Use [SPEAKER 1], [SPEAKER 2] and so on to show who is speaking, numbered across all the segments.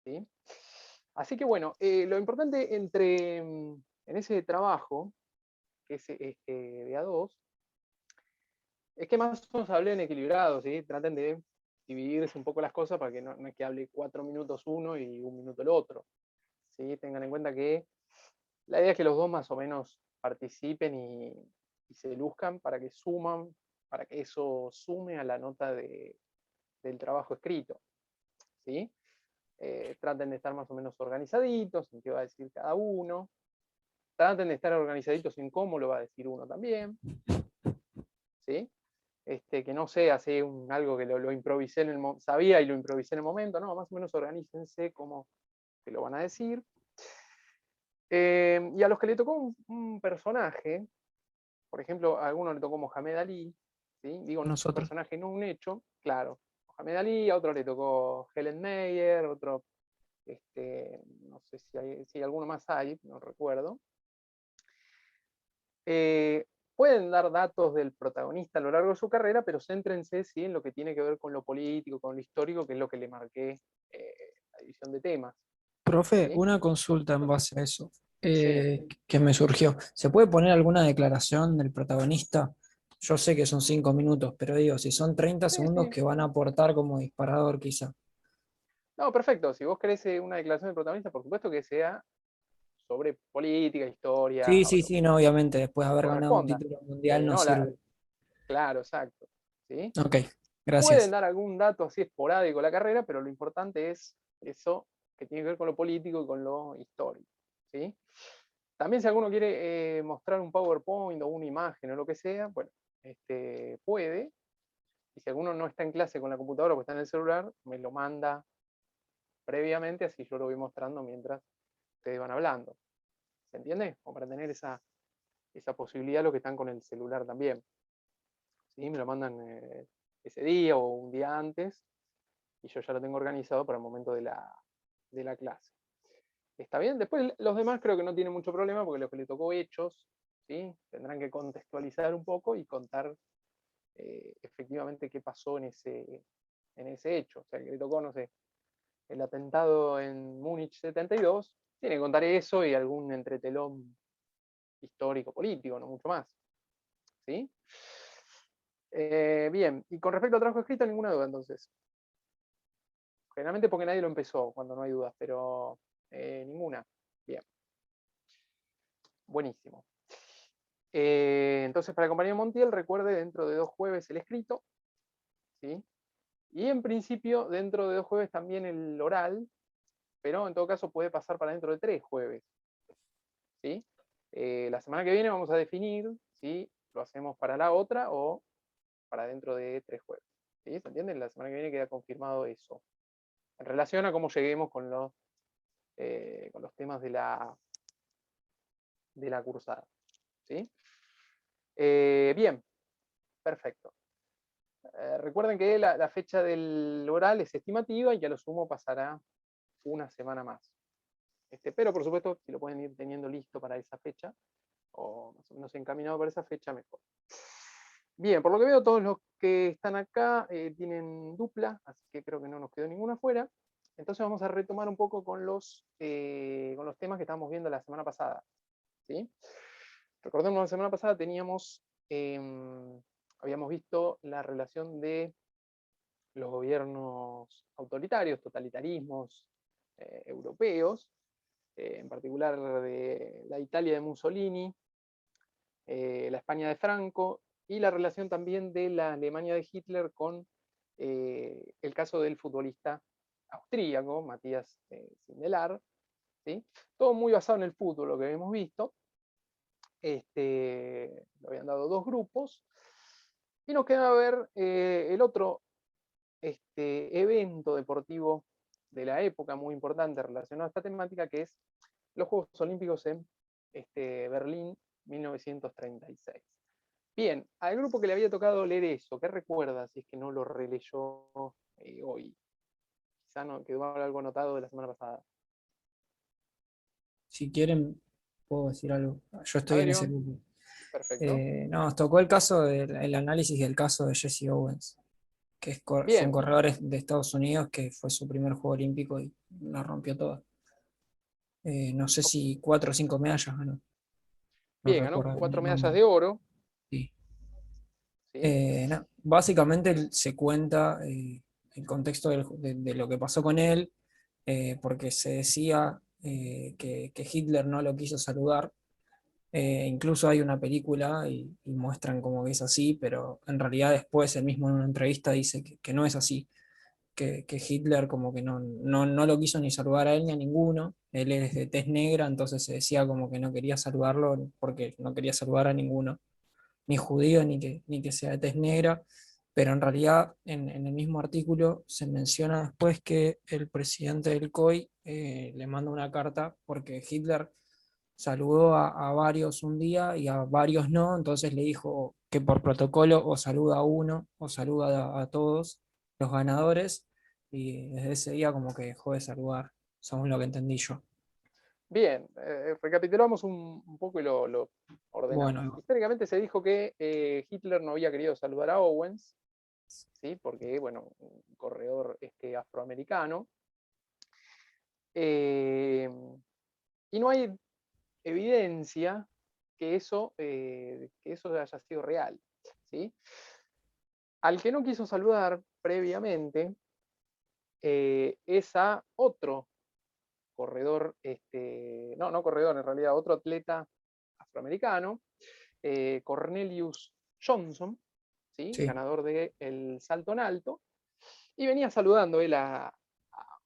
[SPEAKER 1] ¿sí? Así que bueno, lo importante en ese trabajo, que es de A2, es que más o menos hablen equilibrados, ¿sí? Traten de dividirse un poco las cosas para que no es que hable 4 minutos uno y 1 minuto el otro, ¿sí? Tengan en cuenta que la idea es que los dos más o menos participen y se luzcan para que para que eso sume a la nota del trabajo escrito, ¿sí? Traten de estar más o menos organizaditos en qué va a decir cada uno. Traten de estar organizaditos en cómo lo va a decir uno también, ¿sí? Que no sea así algo que lo improvisé sabía y lo improvisé en el momento, no, más o menos organícense cómo que lo van a decir. Y a los que le tocó un personaje, por ejemplo, a alguno le tocó Mohamed Ali, ¿sí? Digo, un
[SPEAKER 2] Nosotros.
[SPEAKER 1] personaje, no un hecho, claro. Mohamed Ali, a otro le tocó Helen Meyer, otro, no sé si alguno más hay, no recuerdo. Pueden dar datos del protagonista a lo largo de su carrera, pero céntrense ¿sí? en lo que tiene que ver con lo político, con lo histórico, que es lo que le marqué la división de temas.
[SPEAKER 2] Profe,
[SPEAKER 1] ¿Sí?
[SPEAKER 2] una consulta en base a eso
[SPEAKER 1] Sí.
[SPEAKER 2] que me surgió. ¿Se puede poner alguna declaración del protagonista? Yo sé que son 5 minutos, pero digo, si son 30
[SPEAKER 1] Sí,
[SPEAKER 2] segundos
[SPEAKER 1] sí.
[SPEAKER 2] que van a aportar como disparador quizá.
[SPEAKER 1] No, perfecto. Si vos querés una declaración del protagonista, por supuesto que sea sobre política, historia,
[SPEAKER 2] Sí,
[SPEAKER 1] o
[SPEAKER 2] sí,
[SPEAKER 1] lo
[SPEAKER 2] sí,
[SPEAKER 1] que
[SPEAKER 2] no, obviamente, después de haber ganado un
[SPEAKER 1] corresponda.
[SPEAKER 2] título mundial no
[SPEAKER 1] No,
[SPEAKER 2] sirve.
[SPEAKER 1] claro, exacto. ¿Sí?
[SPEAKER 2] Ok,
[SPEAKER 1] Pueden
[SPEAKER 2] gracias.
[SPEAKER 1] dar algún dato así esporádico a la carrera, pero lo importante es eso que tiene que ver con lo político y con lo histórico. ¿Sí? También si alguno quiere mostrar un PowerPoint o una imagen o lo que sea, bueno, puede. Y si alguno no está en clase con la computadora o está en el celular, me lo manda previamente, así yo lo voy mostrando mientras ustedes van hablando. ¿Se entiende? Como para tener esa posibilidad los que están con el celular también. ¿Sí? Me lo mandan ese día o un día antes y yo ya lo tengo organizado para el momento de la clase. ¿Está bien? Después los demás creo que no tienen mucho problema porque los que le tocó hechos, ¿sí? Tendrán que contextualizar un poco y contar efectivamente qué pasó en ese hecho. O sea, que le tocó, no sé, el atentado en Múnich 72, tiene que contar eso y algún entretelón histórico, político, no mucho más. ¿Sí? Bien, y con respecto al trabajo escrito, ninguna duda entonces. Generalmente porque nadie lo empezó cuando no hay dudas, pero ninguna. Bien, buenísimo. Entonces, para el compañero Montiel, recuerde dentro de 2 jueves el escrito, ¿sí? Y en principio, dentro de 2 jueves también el oral, pero en todo caso puede pasar para dentro de 3 jueves, ¿sí? La semana que viene vamos a definir si lo hacemos para la otra o para dentro de 3 jueves. ¿Sí? ¿Se entiende? La semana que viene queda confirmado eso. En relación a cómo lleguemos con los temas de la cursada. ¿Sí? Bien, perfecto. Recuerden que la fecha del oral es estimativa y que a lo sumo pasará una semana más. Pero por supuesto, si lo pueden ir teniendo listo para esa fecha, o más o menos encaminado para esa fecha, mejor. Bien, por lo que veo, todos los que están acá tienen dupla, así que creo que no nos quedó ninguna fuera. Entonces vamos a retomar un poco con los temas que estábamos viendo la semana pasada. ¿Sí? Recordemos, la semana pasada habíamos visto la relación de los gobiernos autoritarios, totalitarismos europeos, en particular de la Italia de Mussolini, la España de Franco, y la relación también de la Alemania de Hitler con el caso del futbolista austríaco, Matías Sindelar. ¿Sí? Todo muy basado en el fútbol, lo que hemos visto. Lo habían dado 2 grupos. Y nos queda ver el otro evento deportivo de la época muy importante relacionado a esta temática, que es los Juegos Olímpicos en Berlín 1936. Bien, al grupo que le había tocado leer eso, ¿qué recuerda si es que no lo releyó hoy? Quizá no quedó algo anotado de la semana pasada.
[SPEAKER 2] Si quieren, puedo decir algo. Yo
[SPEAKER 1] A
[SPEAKER 2] estoy
[SPEAKER 1] ver,
[SPEAKER 2] en ese
[SPEAKER 1] Iván,
[SPEAKER 2] grupo.
[SPEAKER 1] perfecto.
[SPEAKER 2] No, nos tocó el caso del el análisis del caso de Jesse Owens. que fue un
[SPEAKER 1] Bien,
[SPEAKER 2] corredor de Estados Unidos que fue su primer juego olímpico y la rompió toda. No sé si 4 o 5 medallas ganó, no
[SPEAKER 1] bien, ganó
[SPEAKER 2] recuerdo bien
[SPEAKER 1] 4
[SPEAKER 2] el
[SPEAKER 1] medallas
[SPEAKER 2] número.
[SPEAKER 1] de oro,
[SPEAKER 2] Sí.
[SPEAKER 1] ¿sí?
[SPEAKER 2] No, básicamente se cuenta el contexto de lo que pasó con él, porque se decía que Hitler no lo quiso saludar. Incluso hay una película y muestran como que es así, pero en realidad después él mismo en una entrevista dice que no es así, que Hitler como que no lo quiso ni saludar a él ni a ninguno. Él es de tez negra, entonces se decía como que no quería saludarlo porque no quería saludar a ninguno, ni judío ni que sea de tez negra. Pero en realidad en el mismo artículo se menciona después que el presidente del COI le manda una carta porque Hitler saludó a varios un día y a varios no, entonces le dijo que por protocolo o saluda a uno o saluda a todos los ganadores, y desde ese día como que dejó de saludar, según lo que entendí yo.
[SPEAKER 1] Bien, recapitulamos un poco y lo ordenamos.
[SPEAKER 2] Bueno,
[SPEAKER 1] Históricamente se dijo que Hitler no había querido saludar a Owens, ¿sí? Porque, bueno, un corredor afroamericano. Eh, y no hay evidencia que eso haya sido real, ¿sí? Al que no quiso saludar previamente es a otro corredor, no corredor, en realidad, otro atleta afroamericano, Cornelius Johnson, ¿sí?
[SPEAKER 2] sí,
[SPEAKER 1] Ganador del salto en alto, y venía saludando él a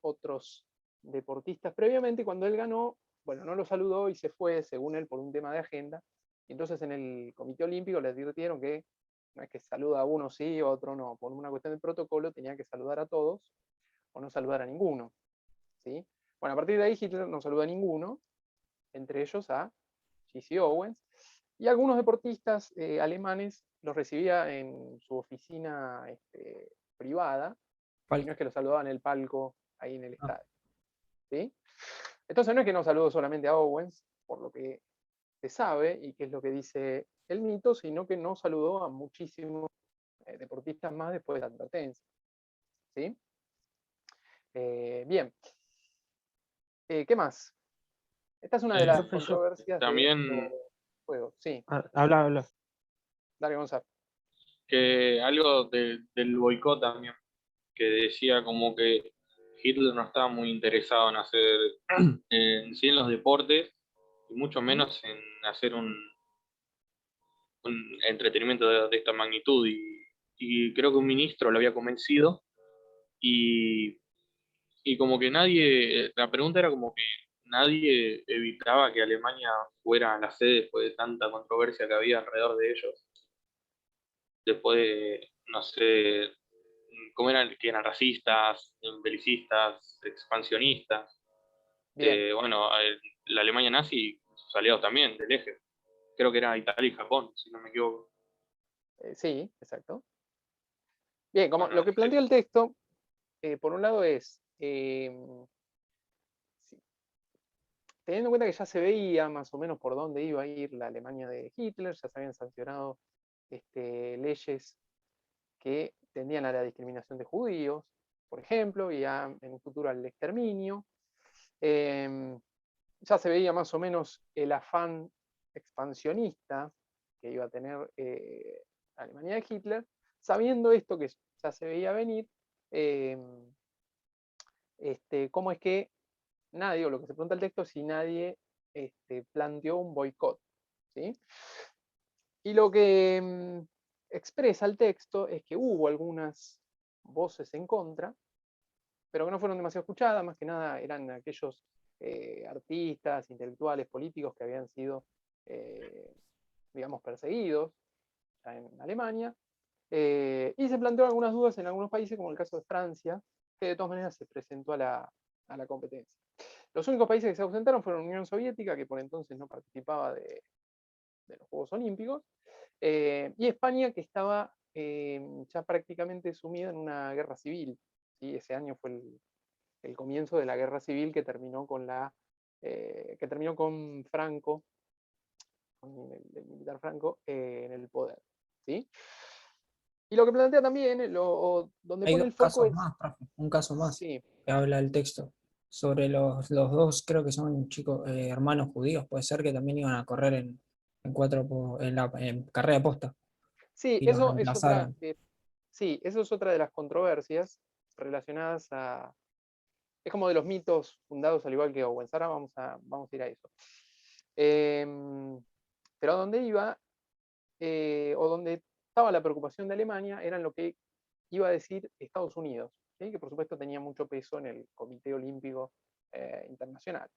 [SPEAKER 1] otros deportistas previamente, y cuando él ganó, bueno, no lo saludó y se fue, según él, por un tema de agenda. Y entonces en el Comité Olímpico le advirtieron que no es que saluda a uno sí, a otro no, por una cuestión de protocolo tenía que saludar a todos o no saludar a ninguno, ¿sí? Bueno, a partir de ahí Hitler no saluda a ninguno, entre ellos a G.C. Owens, y algunos deportistas alemanes los recibía en su oficina privada, y no
[SPEAKER 2] Falco.
[SPEAKER 1] es que los saludaban en el palco ahí en el
[SPEAKER 2] Ah,
[SPEAKER 1] estadio, ¿sí? Entonces no es que no saludó solamente a Owens, por lo que se sabe y que es lo que dice el mito, sino que no saludó a muchísimos deportistas más después de la advertencia, ¿sí? Bien, ¿qué más? Esta es una de las
[SPEAKER 3] Profe, yo
[SPEAKER 1] controversias de los
[SPEAKER 3] también
[SPEAKER 1] juegos. Sí,
[SPEAKER 3] habla.
[SPEAKER 1] dale, Gonzalo.
[SPEAKER 3] Que algo del boicot también, que decía como que Hitler no estaba muy interesado en hacer en sí en los deportes, y mucho
[SPEAKER 1] ¿Mm?
[SPEAKER 3] menos en hacer un entretenimiento de esta magnitud. Y creo que un ministro lo había convencido, y, y como que nadie, la pregunta era como que nadie evitaba que Alemania fuera la sede después de tanta controversia que había alrededor de ellos. Después de, no sé, cómo eran, que eran racistas, belicistas, expansionistas.
[SPEAKER 1] Bien,
[SPEAKER 3] Bueno, la Alemania nazi, sus aliados también, del eje. Creo que era Italia y Japón, si no me equivoco.
[SPEAKER 1] sí, exacto. Bien, como
[SPEAKER 3] Bueno,
[SPEAKER 1] lo que plantea el texto, por un lado es, sí, teniendo en cuenta que ya se veía más o menos por dónde iba a ir la Alemania de Hitler, ya se habían sancionado leyes que tendían a la discriminación de judíos, por ejemplo, y en un futuro al exterminio. Eh, ya se veía más o menos el afán expansionista que iba a tener la Alemania de Hitler, sabiendo esto que ya se veía venir, eh, cómo es que nadie, o lo que se pregunta el texto, si nadie planteó un boicot, ¿sí? Y lo que expresa el texto es que hubo algunas voces en contra, pero que no fueron demasiado escuchadas, más que nada eran aquellos artistas, intelectuales, políticos que habían sido, eh, digamos, perseguidos en Alemania, y se plantearon algunas dudas en algunos países, como el caso de Francia, que de todas maneras se presentó a la competencia. Los únicos países que se ausentaron fueron la Unión Soviética, que por entonces no participaba de los Juegos Olímpicos, y España, que estaba ya prácticamente sumida en una guerra civil. ¿Sí? Ese año fue el comienzo de la guerra civil que terminó con Franco, con el militar Franco, en el poder. ¿Sí? Y lo que plantea también, donde
[SPEAKER 2] Hay
[SPEAKER 1] pone
[SPEAKER 2] dos
[SPEAKER 1] el foco
[SPEAKER 2] casos
[SPEAKER 1] es,
[SPEAKER 2] más, profe, un caso más
[SPEAKER 1] sí,
[SPEAKER 2] que habla el texto sobre los dos, creo que son chicos, hermanos judíos, puede ser que también iban a correr en carrera de posta
[SPEAKER 1] sí,
[SPEAKER 2] y los
[SPEAKER 1] eso es otra,
[SPEAKER 2] reemplazaron.
[SPEAKER 1] sí, eso es otra de las controversias relacionadas es como de los mitos fundados al igual que Owen. Ahora vamos a ir a eso. Pero a donde iba, o donde estaba la preocupación de Alemania, era en lo que iba a decir Estados Unidos, ¿sí? Que por supuesto tenía mucho peso en el Comité Olímpico Internacional.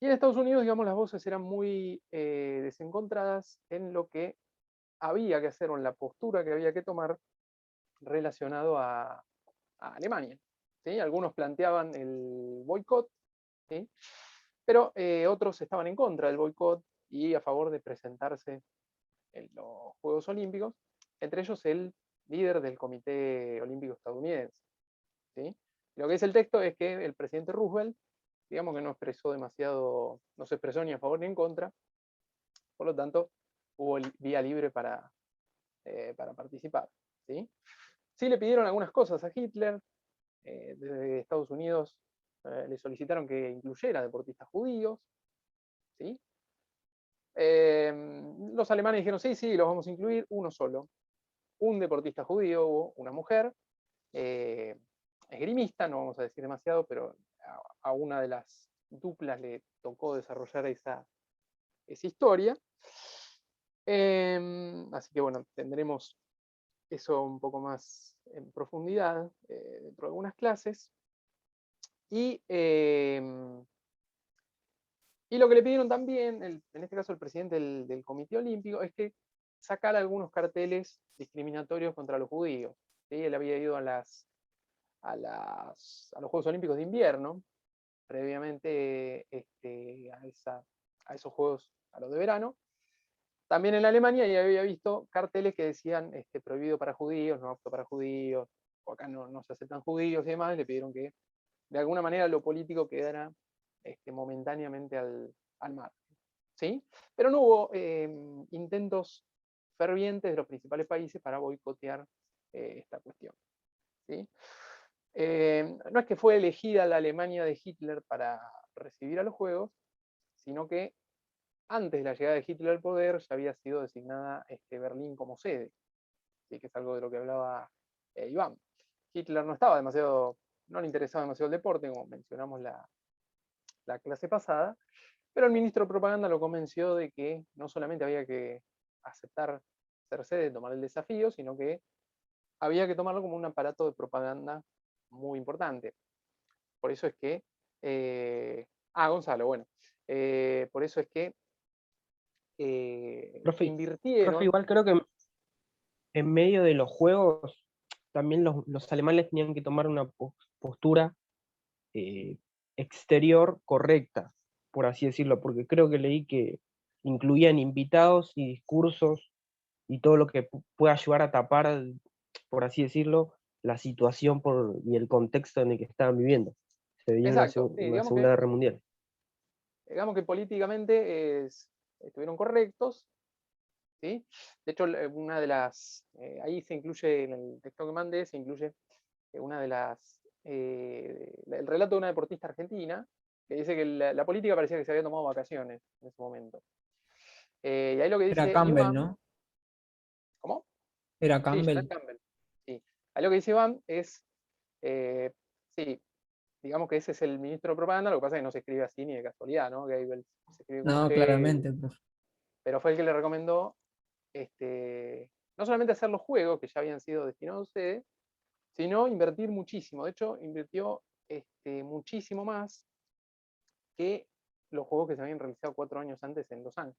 [SPEAKER 1] Y en Estados Unidos, digamos, las voces eran muy desencontradas en lo que había que hacer o en la postura que había que tomar relacionado a Alemania. ¿Sí? Algunos planteaban el boicot, ¿sí? Pero otros estaban en contra del boicot y a favor de presentarse en los Juegos Olímpicos, entre ellos el líder del Comité Olímpico Estadounidense. ¿Sí? Lo que dice el texto es que el presidente Roosevelt, digamos que no expresó demasiado, no se expresó ni a favor ni en contra, por lo tanto, hubo vía libre para participar. ¿Sí? Sí le pidieron algunas cosas a Hitler, desde Estados Unidos le solicitaron que incluyera deportistas judíos, ¿sí? Los alemanes dijeron, sí, sí, los vamos a incluir, uno solo. Un deportista judío o una mujer, esgrimista, no vamos a decir demasiado, pero a una de las duplas le tocó desarrollar esa historia. Así que bueno, tendremos eso un poco más en profundidad dentro de algunas clases. Y, y lo que le pidieron también, en este caso el presidente del Comité Olímpico, es que sacara algunos carteles discriminatorios contra los judíos. ¿Sí? Él había ido a los Juegos Olímpicos de Invierno, previamente a esos Juegos, a los de verano, también en Alemania, y había visto carteles que decían prohibido para judíos, no apto para judíos, o acá no se aceptan judíos y demás, y le pidieron que de alguna manera lo político quedara momentáneamente al margen. ¿Sí? Pero no hubo intentos fervientes de los principales países para boicotear esta cuestión. ¿Sí? No es que fue elegida la Alemania de Hitler para recibir a los Juegos, sino que antes de la llegada de Hitler al poder ya había sido designada Berlín como sede, ¿sí? Que es algo de lo que hablaba Iván. Hitler no le interesaba demasiado el deporte, como mencionamos la clase pasada, pero el ministro de Propaganda lo convenció de que no solamente había que aceptar ser sede, tomar el desafío, sino que había que tomarlo como un aparato de propaganda muy importante. Por eso es que... Gonzalo, bueno. Por eso es que
[SPEAKER 4] Profe,
[SPEAKER 1] invirtieron...
[SPEAKER 4] igual creo que en medio de los juegos también los alemanes tenían que tomar una postura eh, exterior correcta, por así decirlo, porque creo que leí que incluían invitados y discursos y todo lo que pueda ayudar a tapar, por así decirlo, la situación y el contexto en el que estaban viviendo. Se veía
[SPEAKER 1] Exacto, sí,
[SPEAKER 4] una Segunda Guerra Mundial.
[SPEAKER 1] digamos que políticamente estuvieron correctos, ¿sí? De hecho, una de las, ahí se incluye, en el texto que mandé, se incluye una de el relato de una deportista argentina, que dice que la política parecía que se había tomado vacaciones en ese momento. Y ahí lo que
[SPEAKER 2] Era
[SPEAKER 1] dice
[SPEAKER 2] Campbell,
[SPEAKER 1] Iván,
[SPEAKER 2] ¿no?
[SPEAKER 1] ¿cómo?
[SPEAKER 2] Era
[SPEAKER 1] Sí, Jeanette
[SPEAKER 2] Campbell.
[SPEAKER 1] Campbell. Sí. Ahí lo que dice Iván es, sí, digamos que ese es el ministro de propaganda, lo que pasa es que no se escribe así ni de casualidad, ¿no? Goebbels se escribe con
[SPEAKER 2] No,
[SPEAKER 1] G,
[SPEAKER 2] claramente, profe.
[SPEAKER 1] pero fue el que le recomendó no solamente hacer los juegos que ya habían sido destinados a ustedes, sino invertir muchísimo. De hecho, invirtió muchísimo más que los juegos que se habían realizado 4 años antes en Los Ángeles.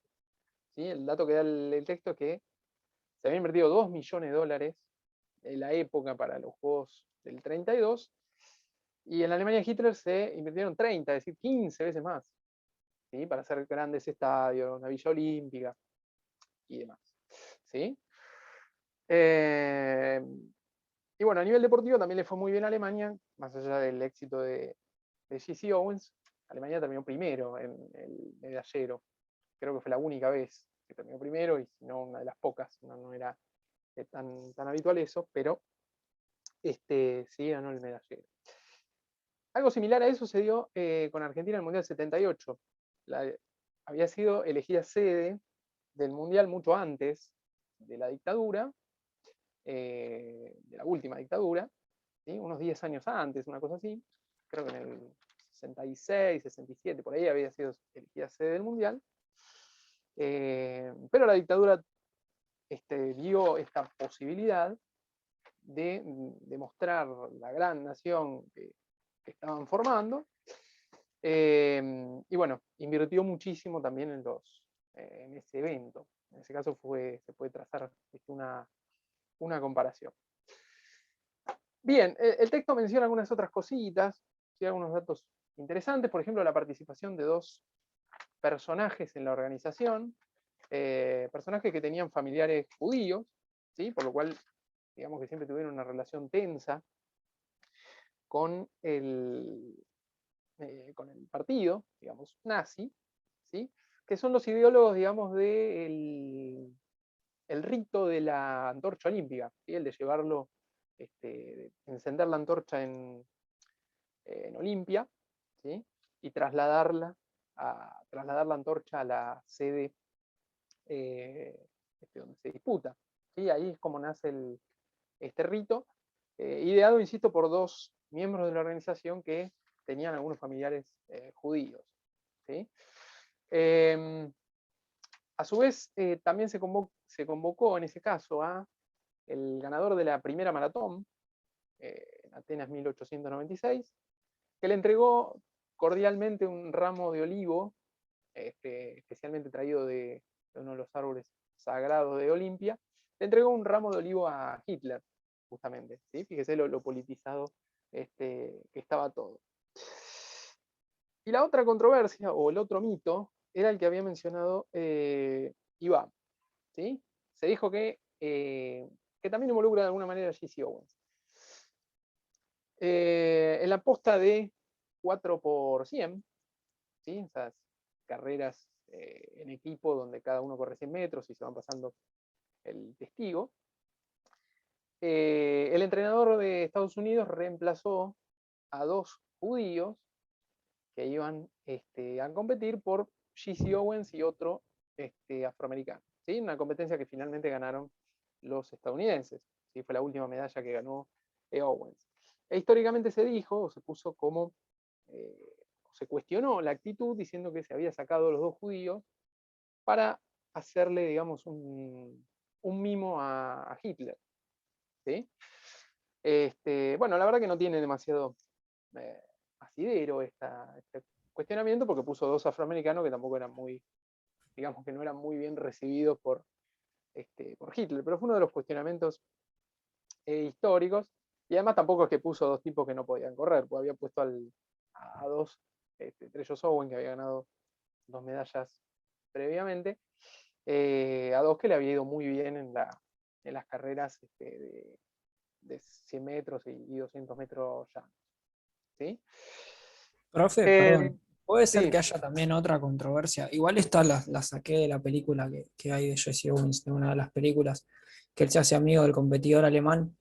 [SPEAKER 1] ¿Sí? El dato que da el texto es que se habían invertido 2 millones de dólares en la época para los juegos del 32, y en la Alemania de Hitler se invirtieron 30, es decir, 15 veces más, ¿sí? Para hacer grandes estadios, una villa olímpica y demás. ¿Sí? Y bueno, a nivel deportivo también le fue muy bien a Alemania, más allá del éxito de J.C. Owens. Alemania terminó primero en el medallero. Creo que fue la única vez que terminó primero, y si no, una de las pocas, no era tan habitual eso, pero sí ganó el medallero. Algo similar a eso se dio con Argentina en el Mundial 78. Había sido elegida sede del Mundial mucho antes de la dictadura, de la última dictadura, ¿sí? Unos 10 años antes, una cosa así, creo que en el 66, 67, por ahí había sido elegida sede del Mundial, pero la dictadura vio esta posibilidad de demostrar la gran nación que estaban formando, y bueno, invirtió muchísimo también en ese evento. En ese caso se puede trazar una comparación. Bien, el texto menciona algunas otras cositas, ¿sí? Algunos datos interesantes, por ejemplo, la participación de 2 personajes en la organización, personajes que tenían familiares judíos, ¿sí? Por lo cual, digamos que siempre tuvieron una relación tensa con el partido, digamos, nazi, ¿sí? Que son los ideólogos, digamos, del el rito de la antorcha olímpica, ¿sí? El de llevarlo, de encender la antorcha en Olimpia, ¿sí? Y trasladar la antorcha a la sede donde se disputa, ¿sí? Ahí es como nace este rito, ideado, insisto, por 2 miembros de la organización que tenían algunos familiares judíos, ¿sí? A su vez, también se convocó en ese caso a el ganador de la primera maratón, en Atenas 1896, que le entregó cordialmente un ramo de olivo, especialmente traído de uno de los árboles sagrados de Olimpia. Le entregó un ramo de olivo a Hitler, justamente, ¿sí? Fíjese lo politizado que estaba todo. Y la otra controversia, o el otro mito, era el que había mencionado Iván, ¿sí? Se dijo que también involucra de alguna manera a Jesse Owens. En la posta de 4x100, ¿sí? Esas carreras en equipo donde cada uno corre 100 metros y se van pasando el testigo, el entrenador de Estados Unidos reemplazó a 2 judíos que iban a competir por Jesse Owens y otro afroamericano, ¿sí? Una competencia que finalmente ganaron los estadounidenses, ¿sí? Fue la última medalla que ganó Owens. E históricamente se dijo, o se puso como, se cuestionó la actitud diciendo que se había sacado a los 2 judíos para hacerle, digamos, un mimo a Hitler, ¿sí? Bueno, la verdad que no tiene demasiado asidero este cuestionamiento, porque puso 2 afroamericanos que tampoco eran muy, digamos que no eran muy bien recibidos por Hitler, pero fue uno de los cuestionamientos históricos, y además tampoco es que puso 2 tipos que no podían correr, pues había puesto a 2, entre ellos Owen, que había ganado 2 medallas previamente, a 2 que le había ido muy bien en las carreras de 100 metros y 200 metros llanos, ¿sí?
[SPEAKER 2] Profe, perdón, puede ser
[SPEAKER 1] Sí,
[SPEAKER 2] que haya también otra controversia. Igual esta la saqué de la película que hay de Jesse Owens, de una de las películas, que él se hace amigo del competidor alemán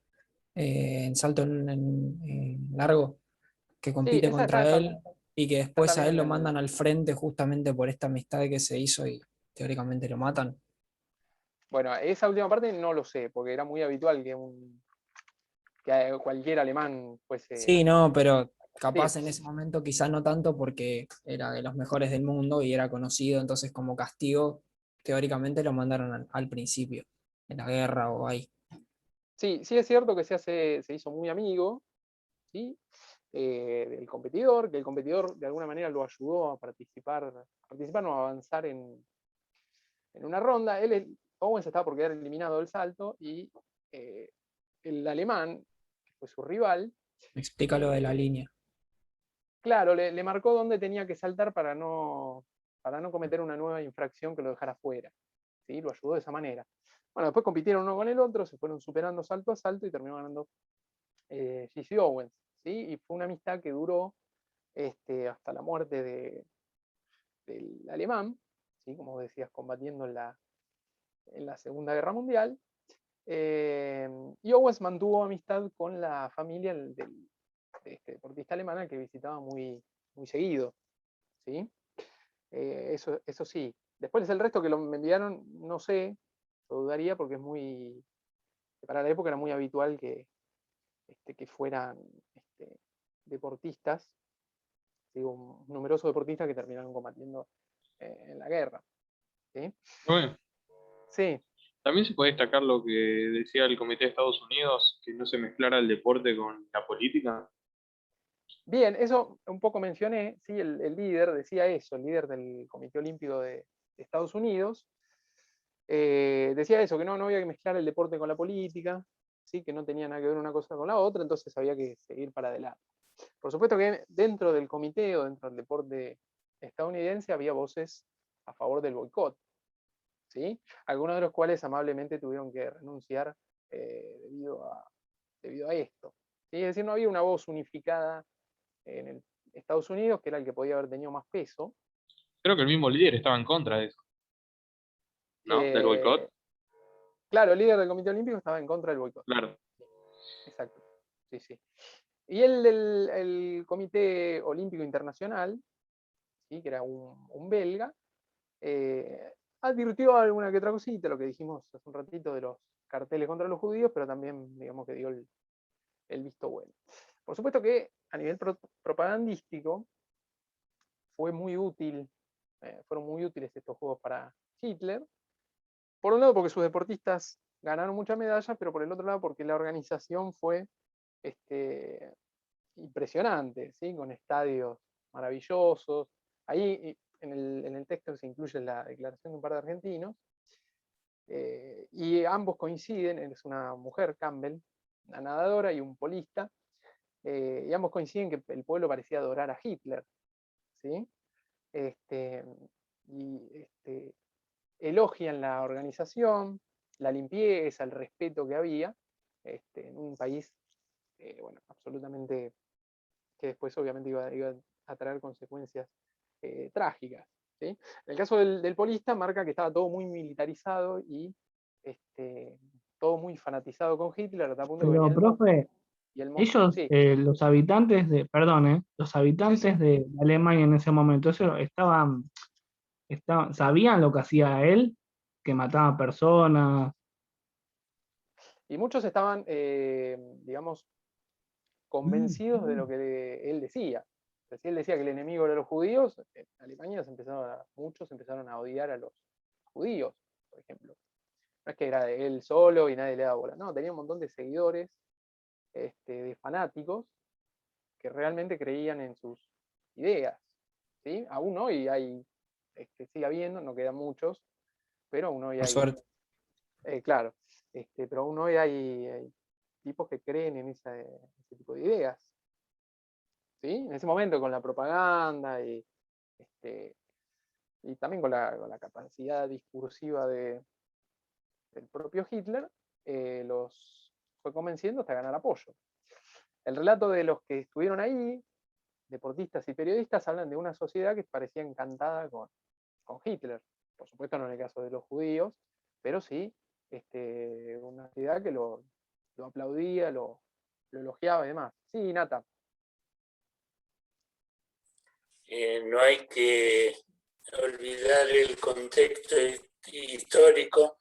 [SPEAKER 2] en salto en largo, que
[SPEAKER 1] sí,
[SPEAKER 2] compite
[SPEAKER 1] esa
[SPEAKER 2] contra él y que
[SPEAKER 1] está
[SPEAKER 2] después a él
[SPEAKER 1] también
[SPEAKER 2] lo mandan al frente justamente por esta amistad que se hizo y teóricamente lo matan.
[SPEAKER 1] bueno, esa última parte no lo sé, porque era muy habitual que cualquier alemán fuese.
[SPEAKER 2] Sí, no, pero
[SPEAKER 1] Sí,
[SPEAKER 2] capaz en ese momento quizás no tanto porque era de los mejores del mundo y era conocido, entonces como castigo, teóricamente lo mandaron al principio, en la guerra o ahí.
[SPEAKER 1] sí, sí es cierto que se hizo muy amigo, ¿sí? Del competidor, que el competidor de alguna manera lo ayudó a participar no, a avanzar en una ronda. Owens estaba por quedar eliminado del salto y el alemán, que fue su rival,
[SPEAKER 2] Me explica lo de la línea.
[SPEAKER 1] claro, le marcó dónde tenía que saltar para no cometer una nueva infracción que lo dejara fuera, ¿sí? Lo ayudó de esa manera. Bueno, después compitieron uno con el otro, se fueron superando salto a salto y terminó ganando Jesse Owens, ¿sí? Y fue una amistad que duró hasta la muerte del alemán, ¿sí? Como decías, combatiendo en la Segunda Guerra Mundial. Y Owens mantuvo amistad con la familia de este deportista alemán al que visitaba muy, muy seguido. ¿Sí? Eso sí. Después el resto que me enviaron, no sé, lo dudaría porque es muy. Para la época era muy habitual que fueran deportistas, digo, numerosos deportistas que terminaron combatiendo en la guerra. ¿Sí?
[SPEAKER 3] Bueno,
[SPEAKER 1] Sí.
[SPEAKER 3] también se puede destacar lo que decía el Comité de Estados Unidos, que no se mezclara el deporte con la política.
[SPEAKER 1] Bien, eso un poco mencioné, sí, el líder decía eso, el líder del Comité Olímpico de Estados Unidos, decía eso, que no había que mezclar el deporte con la política, ¿sí? Que no tenía nada que ver una cosa con la otra, entonces había que seguir para adelante. Por supuesto que dentro del comité o dentro del deporte estadounidense había voces a favor del boicot, ¿sí? Algunos de los cuales amablemente tuvieron que renunciar debido a esto. ¿Sí? Es decir, no había una voz unificada en Estados Unidos, que era el que podía haber tenido más peso.
[SPEAKER 3] Creo que el mismo líder estaba en contra de eso, ¿no? Del boicot.
[SPEAKER 1] Claro, el líder del Comité Olímpico estaba en contra del boicot.
[SPEAKER 3] Claro.
[SPEAKER 1] Exacto. Sí, sí. Y el Comité Olímpico Internacional, ¿sí? Que era un belga, advirtió alguna que otra cosita, lo que dijimos hace un ratito de los carteles contra los judíos, pero también, digamos, que dio el visto bueno. Por supuesto que a nivel propagandístico fue muy útil, fueron muy útiles estos juegos para Hitler. Por un lado porque sus deportistas ganaron muchas medallas, pero por el otro lado porque la organización fue impresionante, ¿sí? Con estadios maravillosos. Ahí en el texto se incluye la declaración de un par de argentinos, y ambos coinciden, es una mujer, Campbell, una nadadora y un polista, y ambos coinciden que el pueblo parecía adorar a Hitler, ¿sí? Y elogian la organización, la limpieza, el respeto que había en un país, bueno, absolutamente, que después obviamente iba a traer consecuencias trágicas. ¿Sí? En el caso del polista marca que estaba todo muy militarizado y todo muy fanatizado con Hitler, hasta el punto que venía
[SPEAKER 5] Pero,
[SPEAKER 1] el monstruo.
[SPEAKER 5] profe,
[SPEAKER 1] Y el monstruo,
[SPEAKER 5] ellos,
[SPEAKER 1] sí,
[SPEAKER 5] los habitantes de, perdón, los habitantes de Alemania en ese momento, eso ¿sabían lo que hacía él? Que mataba personas.
[SPEAKER 1] y muchos estaban, digamos, convencidos de lo que él decía. Si él decía que el enemigo eran los judíos, en Alemania muchos empezaron a odiar a los judíos, por ejemplo. No es que era de él solo y nadie le daba bola, no, tenía un montón de seguidores, de fanáticos, que realmente creían en sus ideas. ¿Sí? Aún hoy sigue habiendo, no quedan muchos, pero aún hoy
[SPEAKER 2] Por
[SPEAKER 1] hay,
[SPEAKER 2] suerte.
[SPEAKER 1] claro, pero aún hoy hay tipos que creen en ese tipo de ideas. ¿Sí? En ese momento con la propaganda y también con la capacidad discursiva del propio Hitler, los fue convenciendo hasta ganar apoyo. El relato de los que estuvieron ahí, deportistas y periodistas, hablan de una sociedad que parecía encantada con Hitler. Por supuesto no en el caso de los judíos, pero sí una sociedad que lo aplaudía, lo elogiaba y demás. Sí, Nata.
[SPEAKER 6] No hay que olvidar el contexto histórico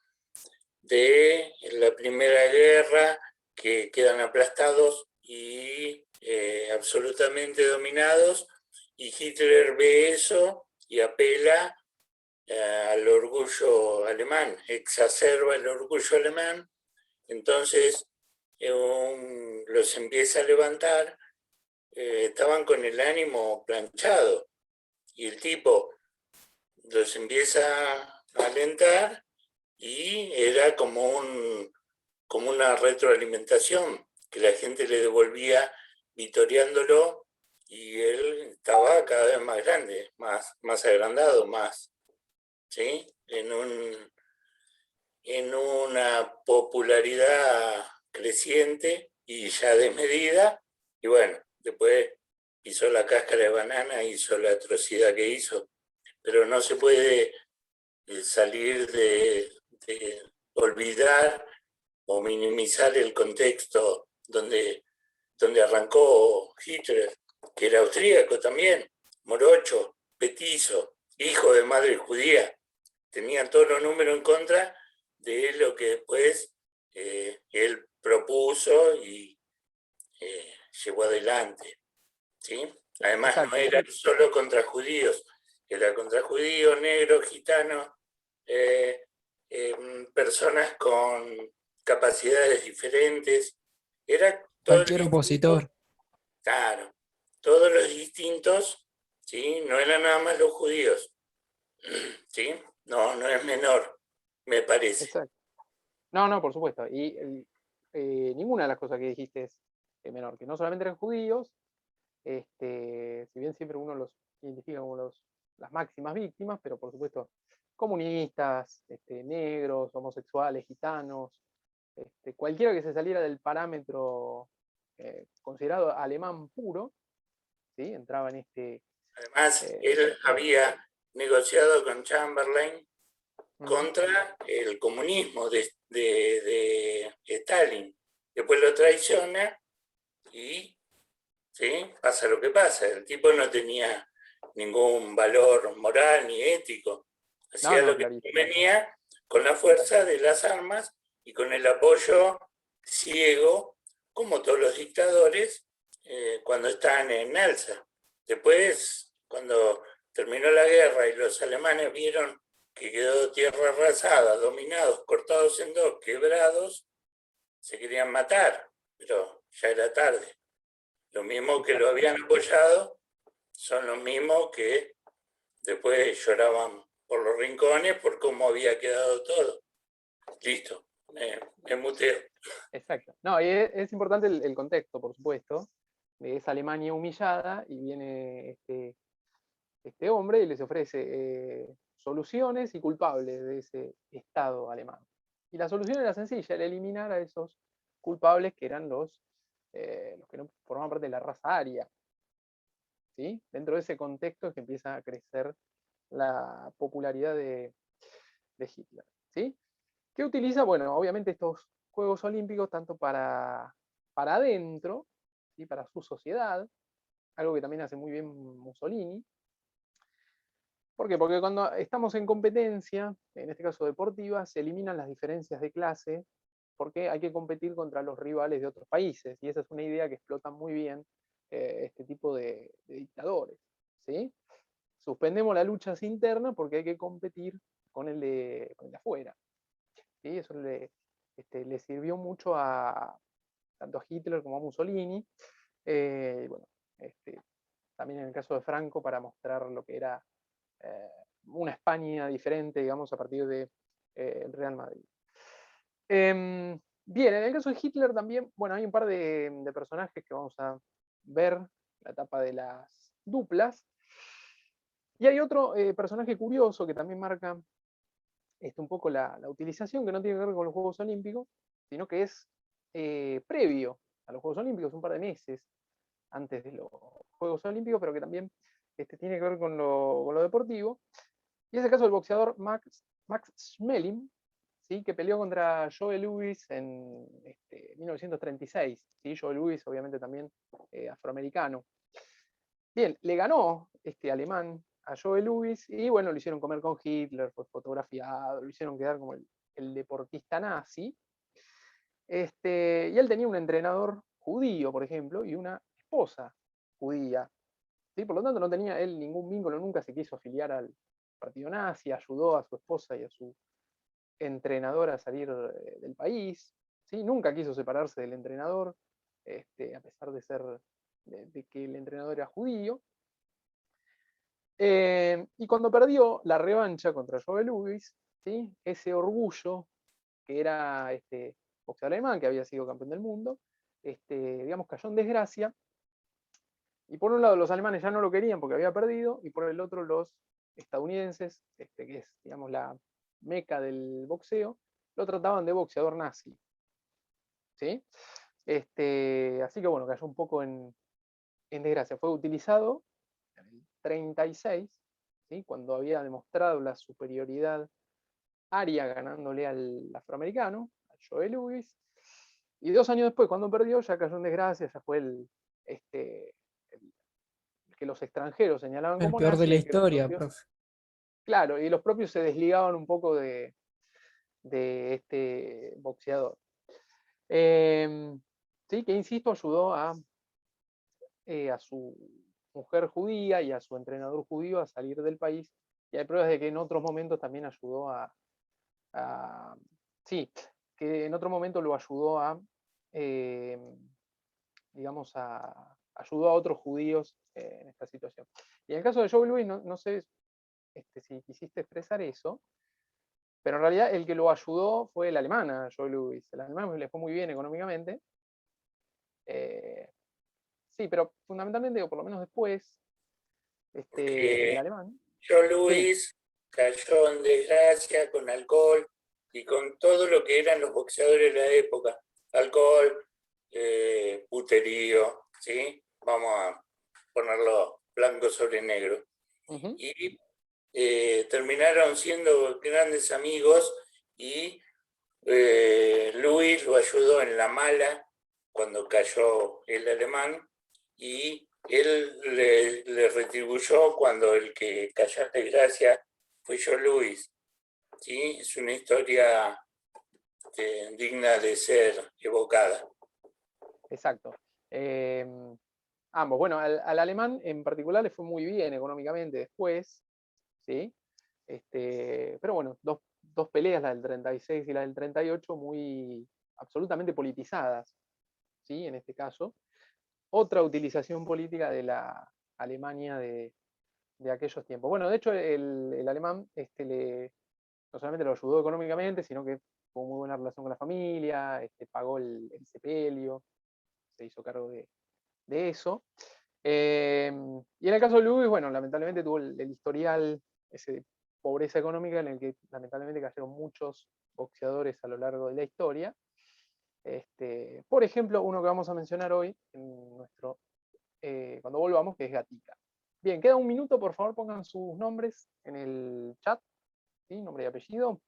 [SPEAKER 6] de la Primera Guerra, que quedan aplastados y absolutamente dominados, y Hitler ve eso y apela al orgullo alemán, exacerba el orgullo alemán, entonces los empieza a levantar. Estaban con el ánimo planchado y el tipo los empieza a alentar y era como una retroalimentación que la gente le devolvía vitoreándolo y él estaba cada vez más grande, más agrandado, más, ¿sí? En una popularidad creciente y ya desmedida, y bueno, después pisó la cáscara de banana, hizo la atrocidad que hizo, pero no se puede salir de olvidar o minimizar el contexto donde arrancó Hitler, que era austríaco también, morocho, petizo, hijo de madre judía. Tenían todos los números en contra de lo que después él propuso y llevó adelante, ¿sí? Además,
[SPEAKER 1] Exacto.
[SPEAKER 6] no era solo contra judíos, era contra judíos, negros, gitanos, personas con capacidades diferentes. Era
[SPEAKER 2] Cualquier opositor.
[SPEAKER 6] Claro, todos los distintos, ¿sí? No eran nada más los judíos, ¿sí? No es menor, me parece.
[SPEAKER 1] Exacto. No, por supuesto. Y ninguna de las cosas que dijiste es menor, que no solamente eran judíos, si bien siempre uno los identifica como las máximas víctimas, pero por supuesto comunistas, negros, homosexuales, gitanos, cualquiera que se saliera del parámetro considerado alemán puro, ¿sí? Entraba en este...
[SPEAKER 6] Además, él había negociado con Chamberlain contra el comunismo de Stalin. Después lo traiciona y ¿sí? Pasa lo que pasa. El tipo no tenía ningún valor moral ni ético. Hacía lo que convenía con la fuerza de las armas y con el apoyo ciego, como todos los dictadores, cuando están en alza. Después, cuando terminó la guerra y los alemanes vieron que quedó tierra arrasada, dominados, cortados en dos, quebrados, se querían matar, pero ya era tarde. Los mismos que lo habían apoyado son los mismos que después lloraban por los rincones por cómo había quedado todo. Listo, me muteo.
[SPEAKER 1] Exacto. No, y es importante el contexto, por supuesto, de esa Alemania humillada, y viene este hombre y les ofrece soluciones y culpables de ese Estado alemán. Y la solución era sencilla, era eliminar a esos culpables que eran los que no formaban parte de la raza aria. ¿Sí? Dentro de ese contexto es que empieza a crecer la popularidad de Hitler. ¿Sí? ¿Qué utiliza? Bueno, obviamente estos Juegos Olímpicos tanto para adentro, ¿sí? Para su sociedad, algo que también hace muy bien Mussolini. ¿Por qué? Porque cuando estamos en competencia, en este caso deportiva, se eliminan las diferencias de clase porque hay que competir contra los rivales de otros países. Y esa es una idea que explota muy bien este tipo de dictadores. ¿Sí? Suspendemos las luchas internas porque hay que competir con el de afuera. ¿Sí? Eso le sirvió mucho tanto a Hitler como a Mussolini. Bueno, también en el caso de Franco para mostrar lo que era una España diferente, digamos, a partir de el Real Madrid. Bien, en el caso de Hitler también, bueno, hay un par de personajes que vamos a ver, la etapa de las duplas. Y hay otro personaje curioso que también marca un poco la utilización, que no tiene que ver con los Juegos Olímpicos, sino que es previo a los Juegos Olímpicos, un par de meses antes de los Juegos Olímpicos, pero que también tiene que ver con lo deportivo. Y es el caso del boxeador Max Schmeling, ¿sí? Que peleó contra Joe Louis en 1936. ¿Sí? Joe Louis, obviamente también afroamericano. Bien, le ganó este alemán a Joe Louis y bueno, lo hicieron comer con Hitler, fue fotografiado, lo hicieron quedar como el deportista nazi. Y él tenía un entrenador judío, por ejemplo, y una esposa judía. ¿Sí? Por lo tanto, no tenía él ningún vínculo, nunca se quiso afiliar al partido nazi, ayudó a su esposa y a su entrenador a salir del país. ¿Sí? Nunca quiso separarse del entrenador, a pesar de ser de que el entrenador era judío. Y cuando perdió la revancha contra Joe Louis, ¿sí? Ese orgullo que era este boxeador alemán, que había sido campeón del mundo, digamos, cayó en desgracia. Y por un lado los alemanes ya no lo querían porque había perdido, y por el otro los estadounidenses, que es, digamos, la meca del boxeo, lo trataban de boxeador nazi. ¿Sí? Así que bueno, cayó un poco en desgracia. Fue utilizado en el 36, ¿sí? Cuando había demostrado la superioridad aria ganándole al afroamericano, al Joe Louis. Y 2 años después, cuando perdió, ya cayó en desgracia, ya fue el que los extranjeros señalaban
[SPEAKER 2] El
[SPEAKER 1] como
[SPEAKER 2] peor de
[SPEAKER 1] nazi,
[SPEAKER 2] la
[SPEAKER 1] y que los
[SPEAKER 2] historia,
[SPEAKER 1] propios,
[SPEAKER 2] profe.
[SPEAKER 1] claro, y los propios se desligaban un poco de este boxeador. Sí, que insisto, ayudó a su mujer judía y a su entrenador judío a salir del país. Y hay pruebas de que en otros momentos también ayudó sí, que en otro momento lo ayudó digamos, ayudó a otros judíos en esta situación. Y en el caso de Joe Louis, no sé si quisiste expresar eso, pero en realidad el que lo ayudó fue el alemán, a Joe Louis. El alemán le fue muy bien económicamente. Sí, pero fundamentalmente, o por lo menos después, el
[SPEAKER 6] Porque
[SPEAKER 1] alemán.
[SPEAKER 6] John
[SPEAKER 1] Sí,
[SPEAKER 6] Lewis cayó en desgracia con alcohol y con todo lo que eran los boxeadores de la época. Alcohol, puterío, ¿sí? Vamos a ponerlo blanco sobre negro.
[SPEAKER 1] ujú,
[SPEAKER 6] Y terminaron siendo grandes amigos y Luis lo ayudó en la mala cuando cayó el alemán y él le retribuyó cuando el que cayó en desgracia fue yo Luis. ¿Sí? Es una historia digna de ser evocada.
[SPEAKER 1] exacto. Ambos. Bueno, al alemán en particular le fue muy bien económicamente después, ¿sí? Pero bueno, dos peleas, la del 36 y la del 38, muy absolutamente politizadas, ¿sí? En este caso. Otra utilización política de la Alemania de aquellos tiempos. Bueno, de hecho, el alemán no solamente lo ayudó económicamente, sino que tuvo muy buena relación con la familia, pagó el sepelio, se hizo cargo de eso. Y en el caso de Luis, bueno, lamentablemente tuvo el historial ese de pobreza económica en el que lamentablemente cayeron muchos boxeadores a lo largo de la historia. Por ejemplo, uno que vamos a mencionar hoy en cuando volvamos, que es Gatica. Bien, queda un minuto, por favor pongan sus nombres en el chat, ¿sí? Nombre y apellido.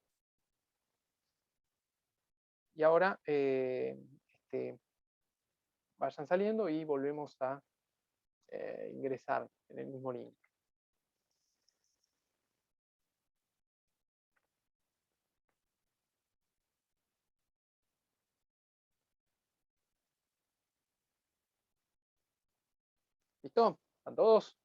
[SPEAKER 1] Y ahora vayan saliendo y volvemos a ingresar en el mismo link. ¿Listo? ¿Están todos?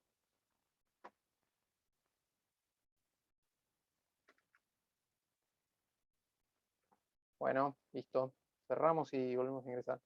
[SPEAKER 1] Bueno, listo. Cerramos y volvemos a ingresar.